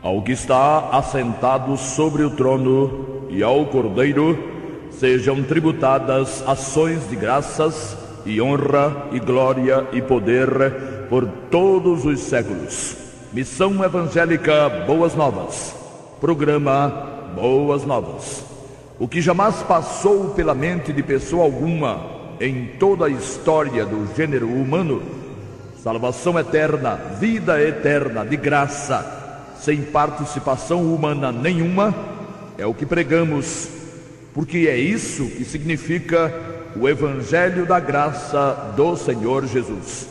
Ao que está assentado sobre o trono e ao Cordeiro sejam tributadas ações de graças e honra e glória e poder por todos os séculos. Missão Evangélica Boas Novas. Programa Boas Novas. O que jamais passou pela mente de pessoa alguma em toda a história do gênero humano, salvação eterna, vida eterna de graça, sem participação humana nenhuma, é o que pregamos, porque é isso que significa o Evangelho da Graça do Senhor Jesus.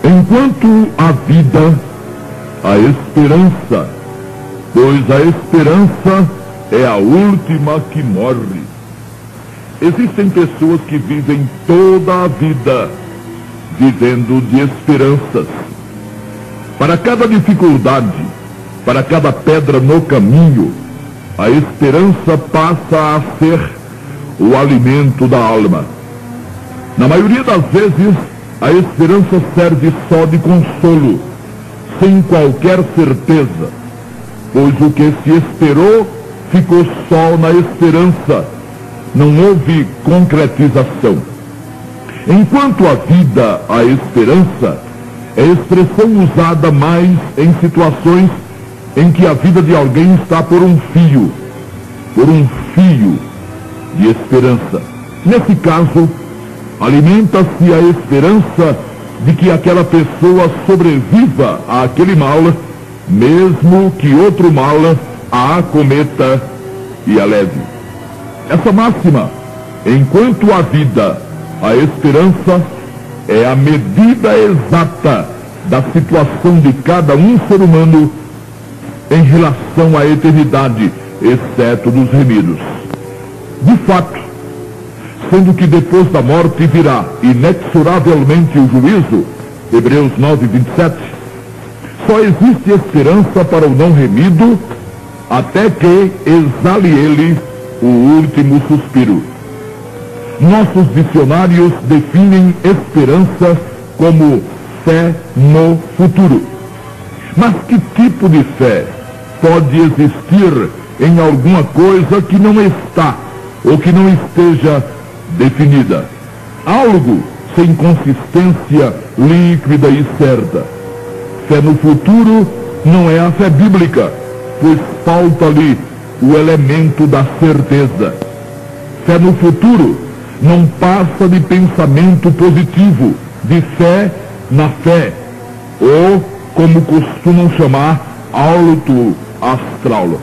Enquanto a vida, a esperança, pois a esperança é a última que morre. Existem pessoas que vivem toda a vida vivendo de esperanças. Para cada dificuldade, para cada pedra no caminho, a esperança passa a ser o alimento da alma. Na maioria das vezes, a esperança serve só de consolo, sem qualquer certeza, pois o que se esperou ficou só na esperança, não houve concretização. Enquanto a vida, a esperança, é expressão usada mais em situações em que a vida de alguém está por um fio de esperança. Nesse caso, alimenta-se a esperança de que aquela pessoa sobreviva àquele mal, mesmo que outro mal a acometa e a leve. Essa máxima, enquanto a vida, a esperança, é a medida exata da situação de cada um ser humano em relação à eternidade, exceto dos remidos. De fato, sendo que depois da morte virá inexoravelmente o juízo, Hebreus 9:27, só existe esperança para o não remido até que exale ele o último suspiro. Nossos dicionários definem esperança como fé no futuro. Mas que tipo de fé pode existir em alguma coisa que não está ou que não esteja definida? Algo sem consistência líquida e certa. Fé no futuro não é a fé bíblica, pois falta ali o elemento da certeza. Fé no futuro não passa de pensamento positivo, de fé na fé, ou, como costumam chamar, alto astral,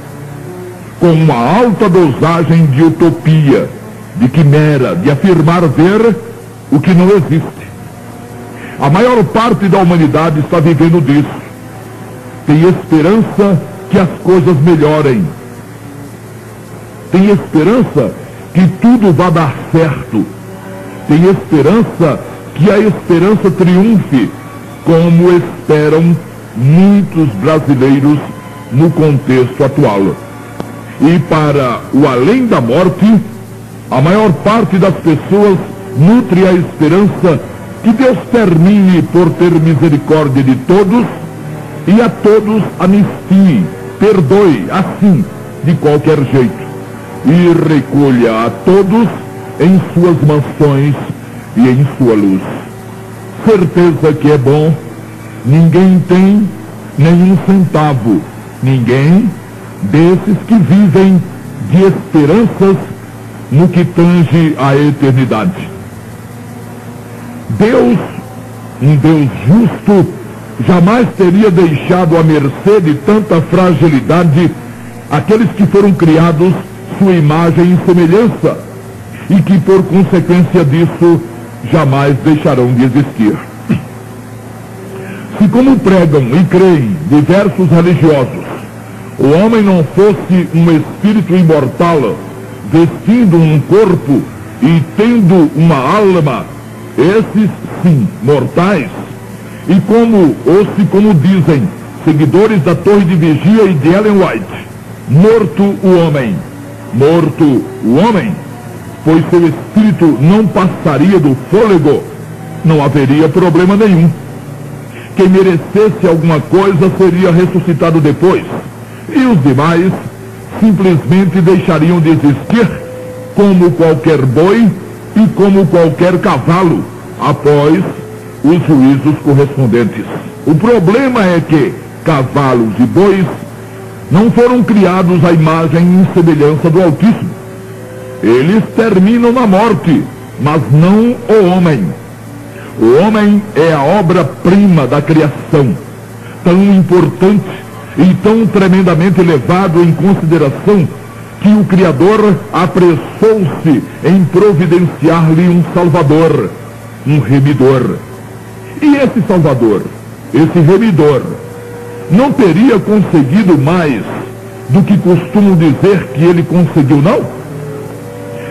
com uma alta dosagem de utopia, de quimera, de afirmar ver o que não existe. A maior parte da humanidade está vivendo disso. Tem esperança que as coisas melhorem. Tem esperança que tudo vá dar certo. Tem esperança que a esperança triunfe, como esperam muitos brasileiros no contexto atual. E para o além da morte, a maior parte das pessoas nutre a esperança que Deus termine por ter misericórdia de todos e a todos anistie, perdoe assim, de qualquer jeito, e recolha a todos em suas mansões e em sua luz. Certeza que é bom, ninguém tem nenhum centavo, ninguém desses que vivem de esperanças no que tange à eternidade. Deus, um Deus justo, jamais teria deixado à mercê de tanta fragilidade aqueles que foram criados sua imagem e semelhança, e que por consequência disso jamais deixarão de existir. Se, como pregam e creem diversos religiosos, o homem não fosse um espírito imortal, vestindo um corpo e tendo uma alma, esses sim, mortais, e como dizem seguidores da Torre de Vigia e de Ellen White, morto o homem, pois seu espírito não passaria do fôlego, não haveria problema nenhum. Quem merecesse alguma coisa seria ressuscitado depois, e os demais simplesmente deixariam de existir como qualquer boi e como qualquer cavalo, após os juízos correspondentes. O problema é que cavalos e bois não foram criados à imagem e semelhança do Altíssimo. Eles terminam na morte, mas não o homem. O homem é a obra-prima da criação, tão importante e tão tremendamente levado em consideração que o Criador apressou-se em providenciar-lhe um Salvador, um remidor. E esse Salvador, esse remidor, não teria conseguido mais do que costumam dizer que ele conseguiu, não?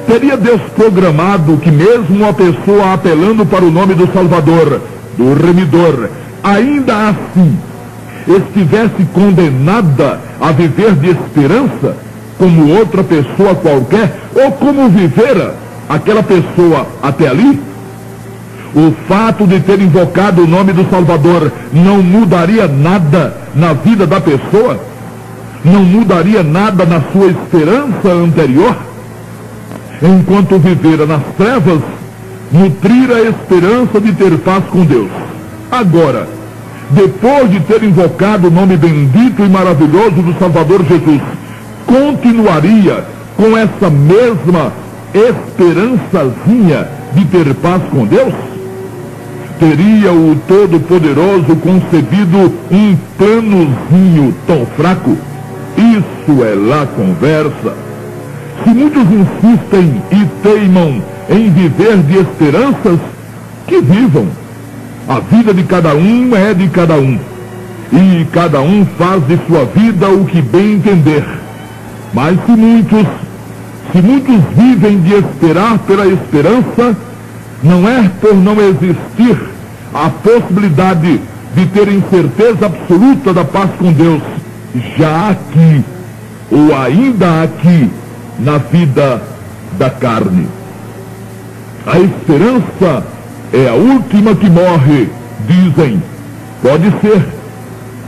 Teria Deus programado que mesmo a pessoa apelando para o nome do Salvador, do remidor, ainda assim estivesse condenada a viver de esperança como outra pessoa qualquer, ou como vivera aquela pessoa até ali? O fato de ter invocado o nome do Salvador não mudaria nada na vida da pessoa? Não mudaria nada na sua esperança anterior? Enquanto vivera nas trevas, nutrira a esperança de ter paz com Deus. Agora, depois de ter invocado o nome bendito e maravilhoso do Salvador Jesus, continuaria com essa mesma esperançazinha de ter paz com Deus? Teria o Todo-Poderoso concebido um planozinho tão fraco? Isso é lá conversa. Se muitos insistem e teimam em viver de esperanças, que vivam. A vida de cada um é de cada um, e cada um faz de sua vida o que bem entender. Mas se muitos vivem de esperar pela esperança, não é por não existir a possibilidade de terem certeza absoluta da paz com Deus, já aqui, ou ainda aqui, na vida da carne. A esperança é a última que morre, dizem. Pode ser,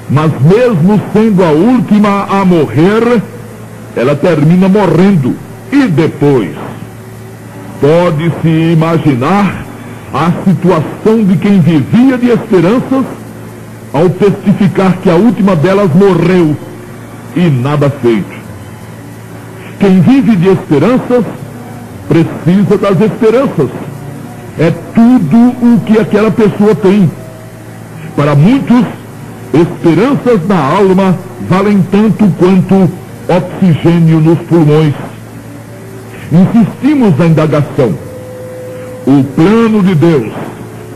mas mesmo sendo a última a morrer, ela termina morrendo. E depois? Pode-se imaginar a situação de quem vivia de esperanças ao testificar que a última delas morreu e nada feito. Quem vive de esperanças precisa das esperanças. É tudo o que aquela pessoa tem. Para muitos, esperanças na alma valem tanto quanto oxigênio nos pulmões. Insistimos na indagação. O plano de Deus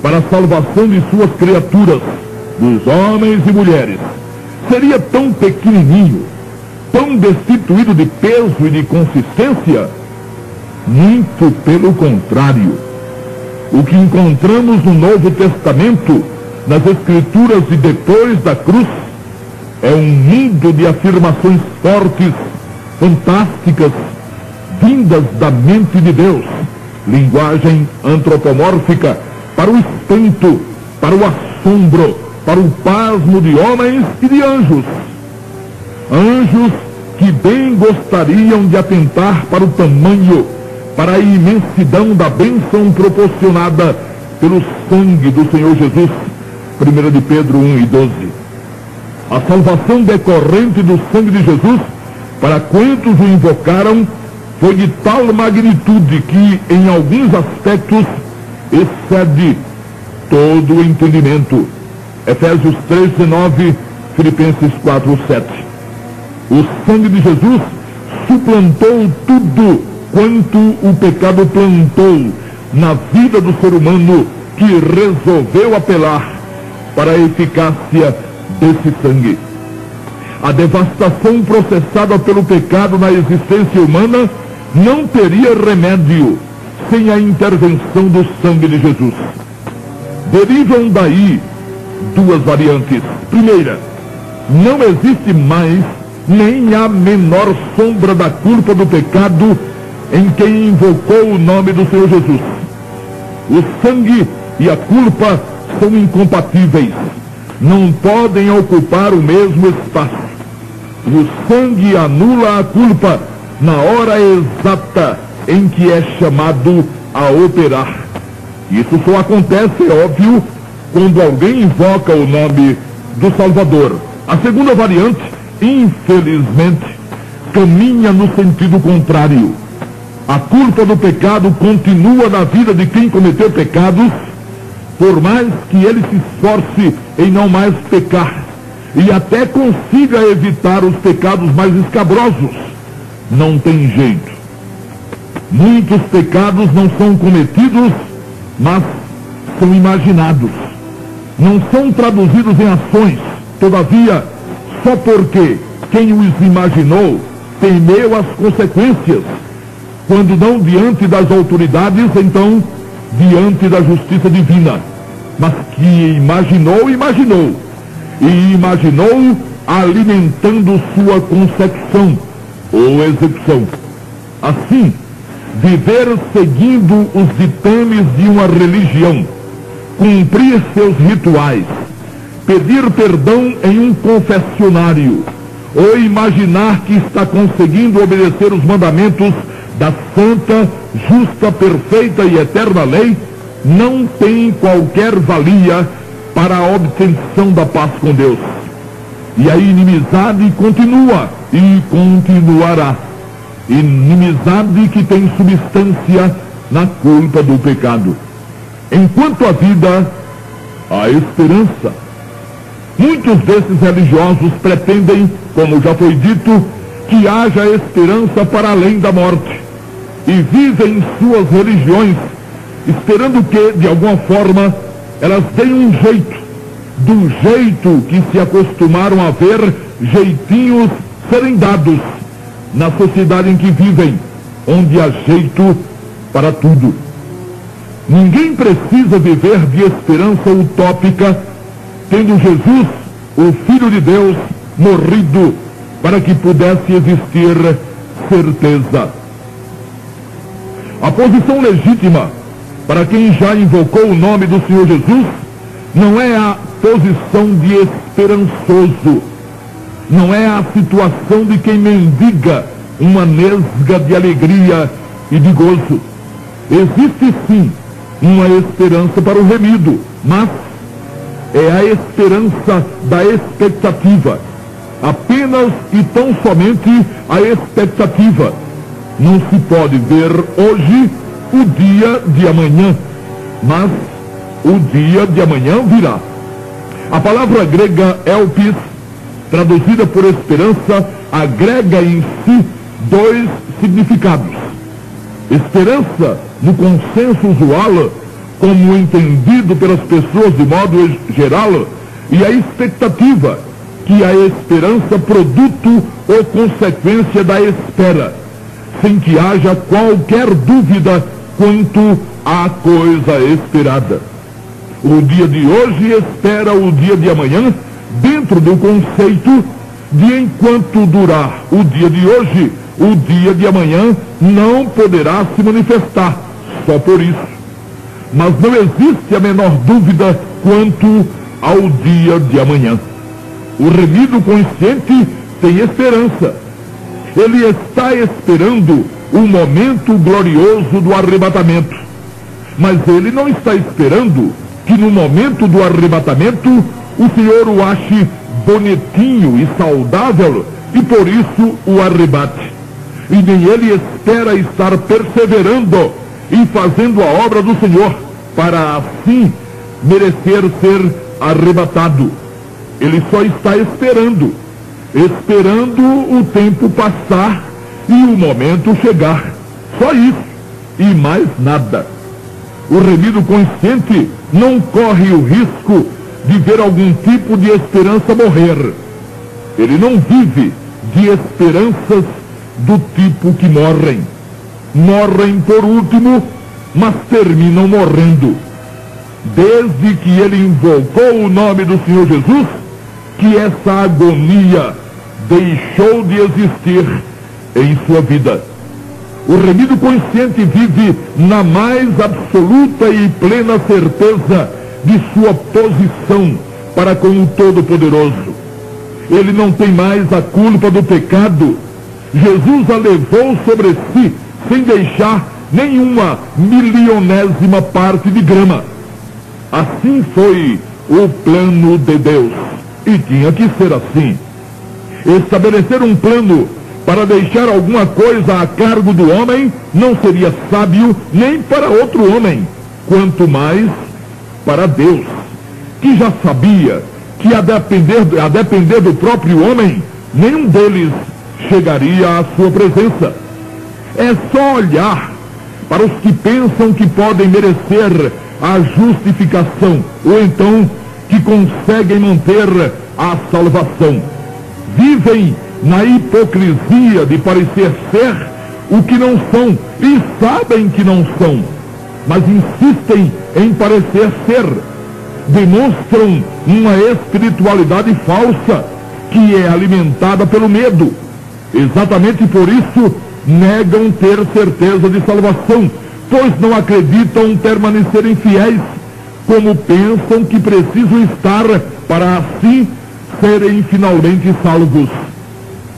para a salvação de suas criaturas, dos homens e mulheres, seria tão pequenininho, tão destituído de peso e de consistência? Muito pelo contrário. O que encontramos no Novo Testamento, nas Escrituras e depois da cruz, é um mundo de afirmações fortes, fantásticas, vindas da mente de Deus, linguagem antropomórfica, para o espanto, para o assombro, para o pasmo de homens e de anjos. Anjos que bem gostariam de atentar para o tamanho, para a imensidão da bênção proporcionada pelo sangue do Senhor Jesus. 1 de Pedro 1:12. A salvação decorrente do sangue de Jesus, para quantos o invocaram, foi de tal magnitude que, em alguns aspectos, excede todo o entendimento. Efésios 3:19, Filipenses 4:7. O sangue de Jesus suplantou tudo quanto o pecado plantou na vida do ser humano, que resolveu apelar para a eficácia desse sangue. A devastação processada pelo pecado na existência humana não teria remédio sem a intervenção do sangue de Jesus. Derivam daí duas variantes. Primeira, não existe mais nem a menor sombra da culpa do pecado em quem invocou o nome do Senhor Jesus. O sangue e a culpa são incompatíveis, não podem ocupar o mesmo espaço. O sangue anula a culpa na hora exata em que é chamado a operar. Isso só acontece, é óbvio, quando alguém invoca o nome do Salvador. A segunda variante, infelizmente, caminha no sentido contrário. A culpa do pecado continua na vida de quem cometeu pecados, por mais que ele se esforce em não mais pecar e até consiga evitar os pecados mais escabrosos. Não tem jeito. Muitos pecados não são cometidos, mas são imaginados. Não são traduzidos em ações. Todavia, só porque quem os imaginou temeu as consequências, quando não diante das autoridades, então diante da justiça divina. Mas que imaginou, e imaginou alimentando sua concepção ou execução. Assim, viver seguindo os ditames de uma religião, cumprir seus rituais, pedir perdão em um confessionário, ou imaginar que está conseguindo obedecer os mandamentos da santa, justa, perfeita e eterna lei, não tem qualquer valia para a obtenção da paz com Deus. E a inimizade continua e continuará. Inimizade que tem substância na culpa do pecado. Enquanto a vida, há esperança. Muitos desses religiosos pretendem, como já foi dito, que haja esperança para além da morte. E vivem suas religiões, esperando que, de alguma forma, elas deem um jeito, do jeito que se acostumaram a ver jeitinhos serem dados na sociedade em que vivem, onde há jeito para tudo. Ninguém precisa viver de esperança utópica, tendo Jesus, o Filho de Deus, morrido para que pudesse existir certeza. A posição legítima para quem já invocou o nome do Senhor Jesus não é a posição de esperançoso, não é a situação de quem mendiga uma nesga de alegria e de gozo. Existe sim uma esperança para o remido, mas é a esperança da expectativa, apenas e tão somente a expectativa. Não se pode ver hoje o dia de amanhã, mas o dia de amanhã virá. A palavra grega elpis, traduzida por esperança, agrega em si dois significados. Esperança, no consenso usual, como entendido pelas pessoas de modo geral, e a expectativa, que a esperança produto ou consequência da espera, sem que haja qualquer dúvida quanto à coisa esperada. O dia de hoje espera o dia de amanhã, dentro do conceito de enquanto durar o dia de hoje, o dia de amanhã não poderá se manifestar, só por isso. Mas não existe a menor dúvida quanto ao dia de amanhã. O remido consciente tem esperança. Ele está esperando o momento glorioso do arrebatamento. Mas ele não está esperando que no momento do arrebatamento o Senhor o ache bonitinho e saudável e por isso o arrebate. E nem ele espera estar perseverando e fazendo a obra do Senhor para assim merecer ser arrebatado. Ele só está esperando o tempo passar e o momento chegar. Só isso e mais nada. O remido consciente não corre o risco de ver algum tipo de esperança morrer. Ele não vive de esperanças do tipo que morrem. Morrem por último, mas terminam morrendo. Desde que ele invocou o nome do Senhor Jesus, que essa agonia deixou de existir em sua vida. O remido consciente vive na mais absoluta e plena certeza de sua posição para com o Todo-Poderoso. Ele não tem mais a culpa do pecado. Jesus a levou sobre si, sem deixar nenhuma milionésima parte de grama. Assim foi o plano de Deus. E tinha que ser assim. Estabelecer um plano para deixar alguma coisa a cargo do homem não seria sábio nem para outro homem, quanto mais para Deus, que já sabia que a depender do próprio homem, nenhum deles chegaria à sua presença. É só olhar para os que pensam que podem merecer a justificação, ou então que conseguem manter a salvação. Vivem na hipocrisia de parecer ser o que não são e sabem que não são, mas insistem em parecer ser. Demonstram uma espiritualidade falsa que é alimentada pelo medo. Exatamente por isso negam ter certeza de salvação, pois não acreditam permanecerem fiéis, como pensam que precisam estar para assim serem finalmente salvos.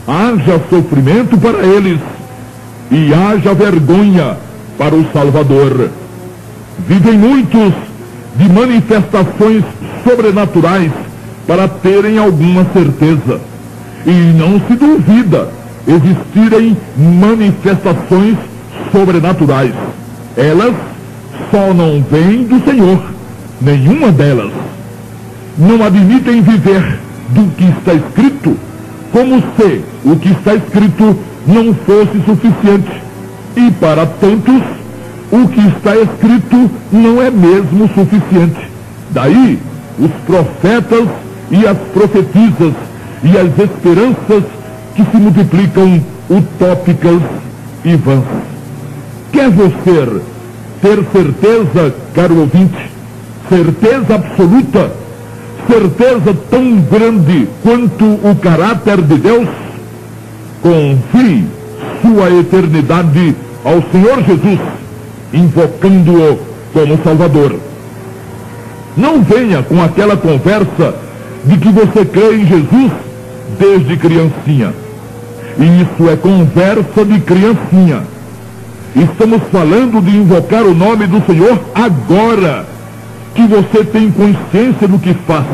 Haja sofrimento para eles e haja vergonha para o Salvador. Vivem muitos de manifestações sobrenaturais para terem alguma certeza. E não se duvida existirem manifestações sobrenaturais. Elas só não vêm do Senhor, nenhuma delas. Não admitem viver do que está escrito, como se o que está escrito não fosse suficiente. E para tantos, o que está escrito não é mesmo suficiente. Daí, os profetas e as profetisas e as esperanças que se multiplicam utópicas e vãs. Quer você ter certeza, caro ouvinte, certeza absoluta, certeza tão grande quanto o caráter de Deus? Confie sua eternidade ao Senhor Jesus, invocando-o como Salvador. Não venha com aquela conversa de que você crê em Jesus desde criancinha. Isso é conversa de criancinha. Estamos falando de invocar o nome do Senhor agora que você tem consciência do que faz.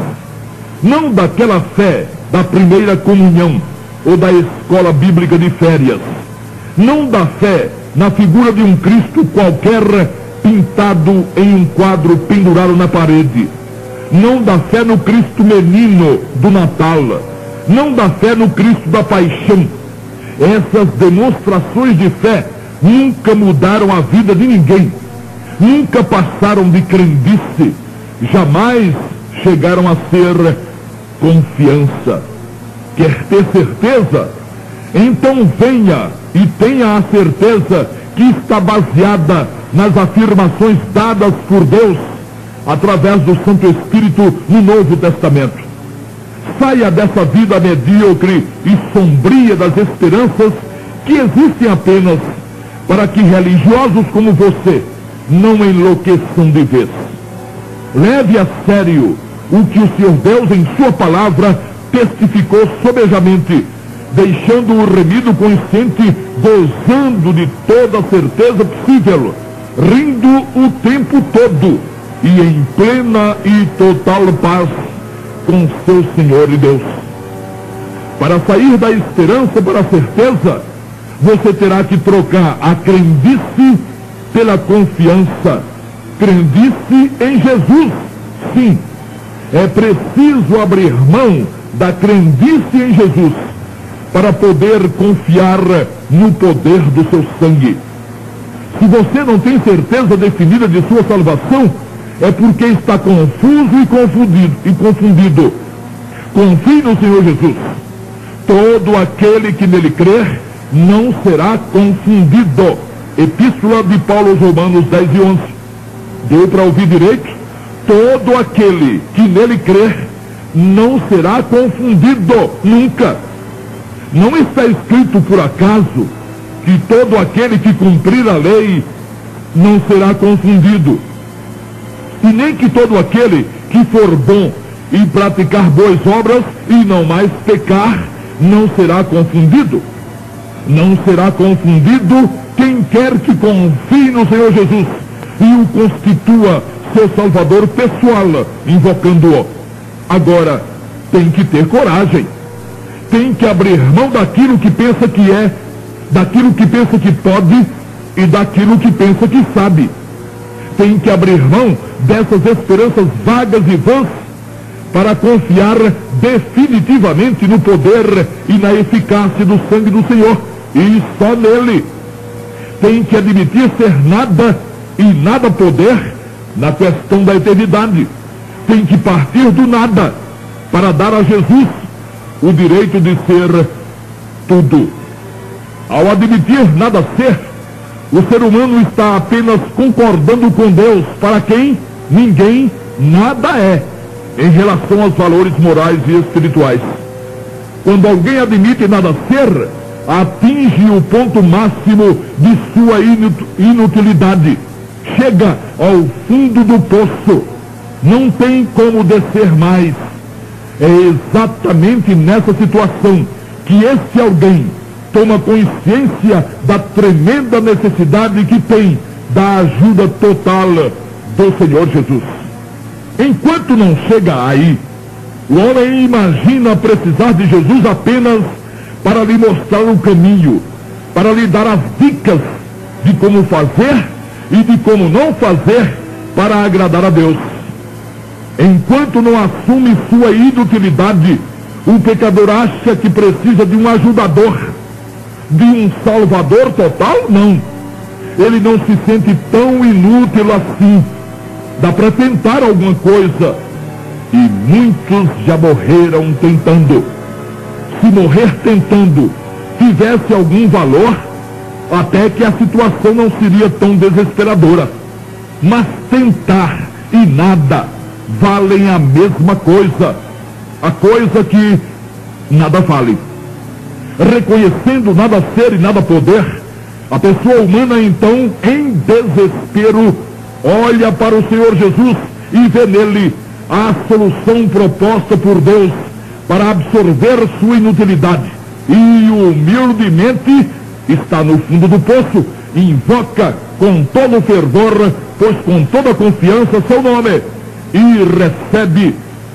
Não daquela fé da primeira comunhão ou da escola bíblica de férias. Não da fé na figura de um Cristo qualquer pintado em um quadro pendurado na parede. Não da fé no Cristo menino do Natal. Não da fé no Cristo da paixão. Essas demonstrações de fé nunca mudaram a vida de ninguém. Nunca passaram de crendice. Jamais chegaram a ser confiança. Quer ter certeza? Então venha e tenha a certeza que está baseada nas afirmações dadas por Deus através do Santo Espírito no Novo Testamento. Saia dessa vida medíocre e sombria das esperanças que existem apenas para que religiosos como você não enlouqueçam de vez. Leve a sério o que o Senhor Deus em sua palavra testificou sobejamente, deixando o remido consciente gozando de toda a certeza possível, rindo o tempo todo e em plena e total paz com seu Senhor e Deus. Para sair da esperança para a certeza, você terá que trocar a crendice pela confiança. Crendice em Jesus, sim. É preciso abrir mão da crendice em Jesus para poder confiar no poder do seu sangue. Se você não tem certeza definida de sua salvação, é porque está confuso e confundido. Confie no Senhor Jesus. Todo aquele que nele crer não será confundido. Epístola de Paulo aos Romanos 10 e 11. Deu para ouvir direito? Todo aquele que nele crer não será confundido, nunca. Não está escrito por acaso que todo aquele que cumprir a lei não será confundido, e nem que todo aquele que for bom e praticar boas obras e não mais pecar não será confundido. Não será confundido quem quer que confie no Senhor Jesus e o constitua seu Salvador pessoal, invocando-o. Agora, tem que ter coragem. Tem que abrir mão daquilo que pensa que é, daquilo que pensa que pode e daquilo que pensa que sabe. Tem que abrir mão dessas esperanças vagas e vãs para confiar definitivamente no poder e na eficácia do sangue do Senhor, e só nele. Tem que admitir ser nada e nada poder na questão da eternidade. Tem que partir do nada para dar a Jesus o direito de ser tudo. Ao admitir nada ser, o ser humano está apenas concordando com Deus, para quem ninguém nada é, em relação aos valores morais e espirituais. Quando alguém admite nada ser, atinge o ponto máximo de sua inutilidade. Chega ao fundo do poço. Não tem como descer mais. É exatamente nessa situação que esse alguém toma consciência da tremenda necessidade que tem da ajuda total do Senhor Jesus. Enquanto não chega aí, o homem imagina precisar de Jesus apenas para lhe mostrar o caminho, para lhe dar as dicas de como fazer e de como não fazer para agradar a Deus. Enquanto não assume sua inutilidade, o pecador acha que precisa de um ajudador, de um salvador total. Não. Ele não se sente tão inútil assim. Dá para tentar alguma coisa. E muitos já morreram tentando. Se morrer tentando tivesse algum valor, até que a situação não seria tão desesperadora. Mas tentar e nada valem a mesma coisa. A coisa que nada vale. Reconhecendo nada ser e nada poder, a pessoa humana então, em desespero, olha para o Senhor Jesus e vê nele a solução proposta por Deus para absorver sua inutilidade. E humildemente está no fundo do poço, invoca com todo fervor, pois com toda confiança, seu nome, e recebe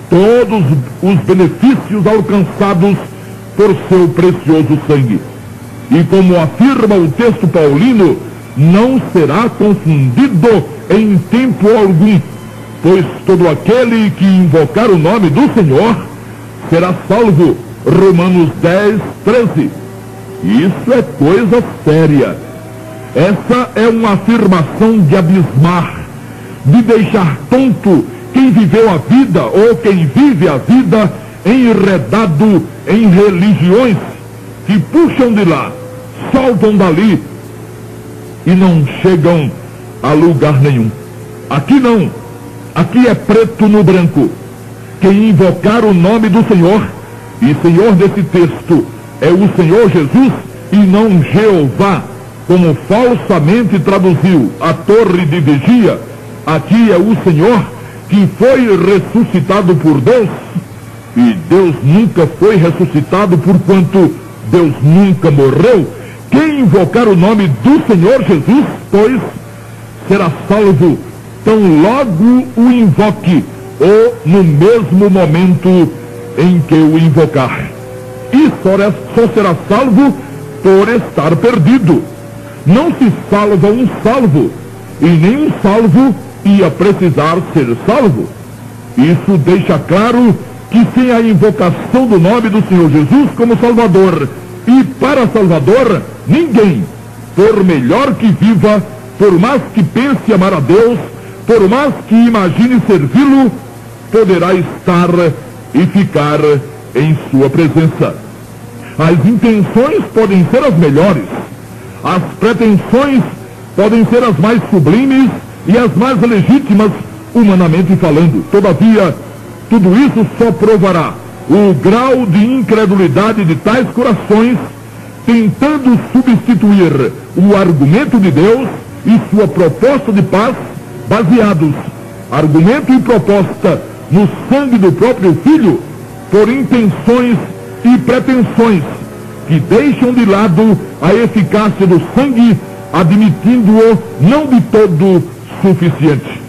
todos os benefícios alcançados por seu precioso sangue. E como afirma o texto paulino, não será confundido em tempo algum, pois todo aquele que invocar o nome do Senhor será salvo. Romanos 10, 13. Isso é coisa séria. Essa é uma afirmação de abismar, de deixar tonto quem viveu a vida ou quem vive a vida enredado em religiões que puxam de lá, soltam dali e não chegam a lugar nenhum. Aqui não. Aqui é preto no branco. Quem invocar o nome do Senhor, e Senhor desse texto é o Senhor Jesus e não Jeová, como falsamente traduziu a torre de vigia. Aqui é o Senhor que foi ressuscitado por Deus, e Deus nunca foi ressuscitado, porquanto Deus nunca morreu. Quem invocar o nome do Senhor Jesus, pois, será salvo tão logo o invoque, ou no mesmo momento em que o invocar. E só será salvo por estar perdido. Não se salva um salvo, e nenhum salvo ia precisar ser salvo. Isso deixa claro que sem a invocação do nome do Senhor Jesus como Salvador, e para Salvador, ninguém, por melhor que viva, por mais que pense amar a Deus, por mais que imagine servi-lo, poderá estar e ficar em sua presença. As intenções podem ser as melhores, as pretensões podem ser as mais sublimes e as mais legítimas, humanamente falando. Todavia, tudo isso só provará o grau de incredulidade de tais corações tentando substituir o argumento de Deus e sua proposta de paz, baseados, argumento e proposta, no sangue do próprio Filho, por intenções e pretensões que deixam de lado a eficácia do sangue, admitindo-o não de todo suficiente.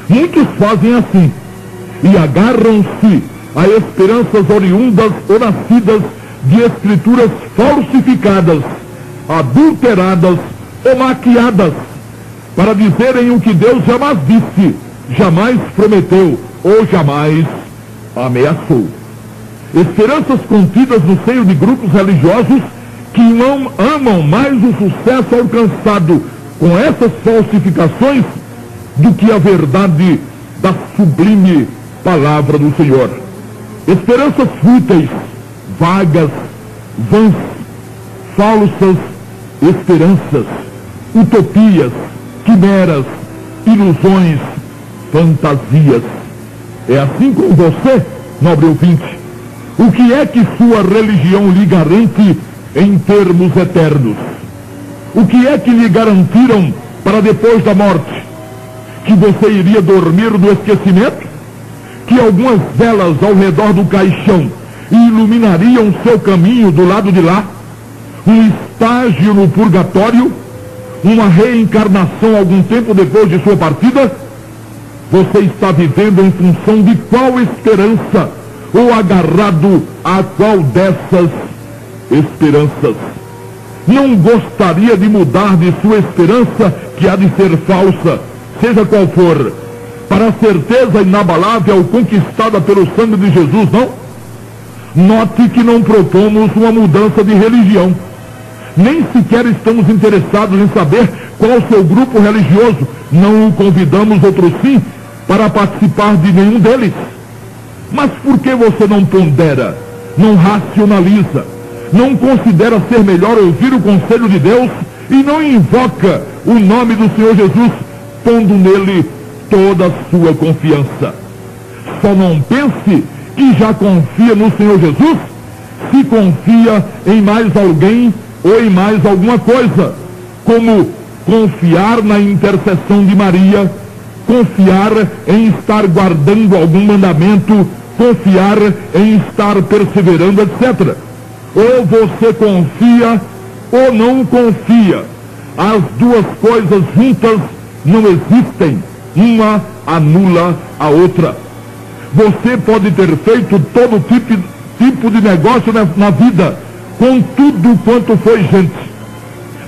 Muitos fazem assim e agarram-se a esperanças oriundas ou nascidas de escrituras falsificadas, adulteradas ou maquiadas, para dizerem o que Deus jamais disse, jamais prometeu ou jamais ameaçou. Esperanças contidas no seio de grupos religiosos que não amam mais o sucesso alcançado com essas falsificações do que a verdade da sublime palavra do Senhor. Esperanças fúteis, vagas, vãs, falsas esperanças, utopias, quimeras, ilusões, fantasias. É assim com você, nobre ouvinte. O que é que sua religião lhe garante em termos eternos? O que é que lhe garantiram para depois da morte? Que você iria dormir no esquecimento? Que algumas velas ao redor do caixão iluminariam seu caminho do lado de lá? Um estágio no purgatório? Uma reencarnação algum tempo depois de sua partida? Você está vivendo em função de qual esperança? Ou agarrado a qual dessas esperanças? Não gostaria de mudar de sua esperança, que há de ser falsa, seja qual for, para a certeza inabalável conquistada pelo sangue de Jesus, não? Note que não propomos uma mudança de religião. Nem sequer estamos interessados em saber qual o seu grupo religioso. Não o convidamos, outros sim, para participar de nenhum deles. Mas por que você não pondera, não racionaliza, não considera ser melhor ouvir o conselho de Deus e não invoca o nome do Senhor Jesus, pondo nele toda a sua confiança? Só não pense que já confia no Senhor Jesus se confia em mais alguém ou em mais alguma coisa, como confiar na intercessão de Maria, confiar em estar guardando algum mandamento, confiar em estar perseverando, etc. Ou você confia ou não confia. As duas coisas juntas não existem. Uma anula a outra. Você pode ter feito todo tipo de negócio na vida, com tudo quanto foi gente.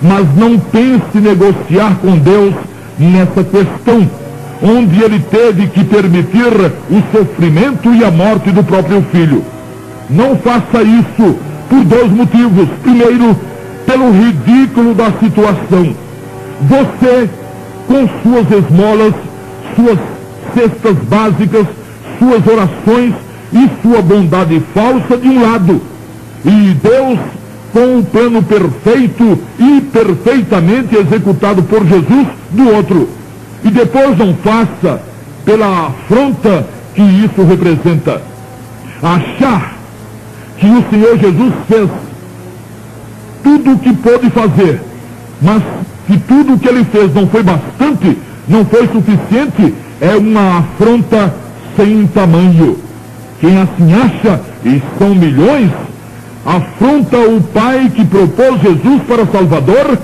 Mas não pense negociar com Deus nessa questão, onde ele teve que permitir o sofrimento e a morte do próprio filho. Não faça isso por dois motivos. Primeiro, pelo ridículo da situação. Você, com suas esmolas, suas cestas básicas, suas orações e sua bondade falsa de um lado, e Deus com o plano perfeito e perfeitamente executado por Jesus do outro. E depois não faça pela afronta que isso representa. Achar que o Senhor Jesus fez tudo o que pôde fazer, mas que tudo o que ele fez não foi bastante, não foi suficiente, é uma afronta sem tamanho. Quem assim acha, e são milhões, afronta o Pai que propôs Jesus para Salvador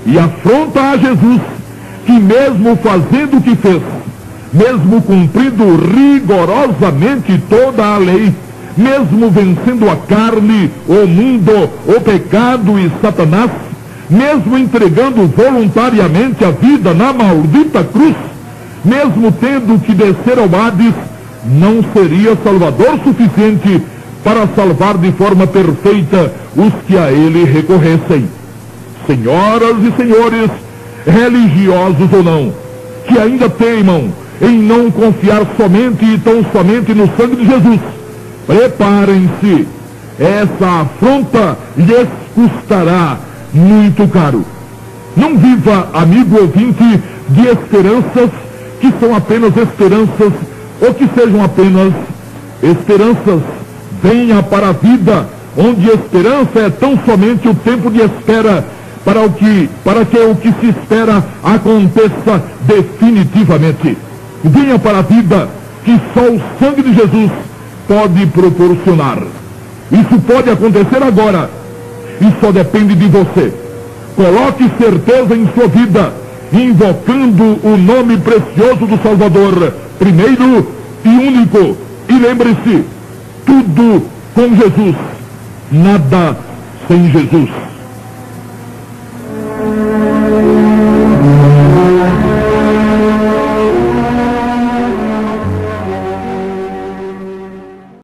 e afronta a Jesus, que mesmo fazendo o que fez, mesmo cumprindo rigorosamente toda a lei, mesmo vencendo a carne, o mundo, o pecado e Satanás, mesmo entregando voluntariamente a vida na maldita cruz, mesmo tendo que descer ao Hades, não seria Salvador suficiente para salvar de forma perfeita os que a ele recorressem. Senhoras e senhores, religiosos ou não, que ainda teimam em não confiar somente e tão somente no sangue de Jesus, preparem-se, essa afronta lhes custará muito caro. Não viva, amigo ouvinte, de esperanças que são apenas esperanças, ou que sejam apenas esperanças. Venha para a vida onde esperança é tão somente o tempo de espera para que o que se espera aconteça definitivamente. Venha para a vida que só o sangue de Jesus pode proporcionar. Isso pode acontecer agora e só depende de você. Coloque certeza em sua vida, invocando o nome precioso do Salvador, primeiro e único. E lembre-se, tudo com Jesus, nada sem Jesus.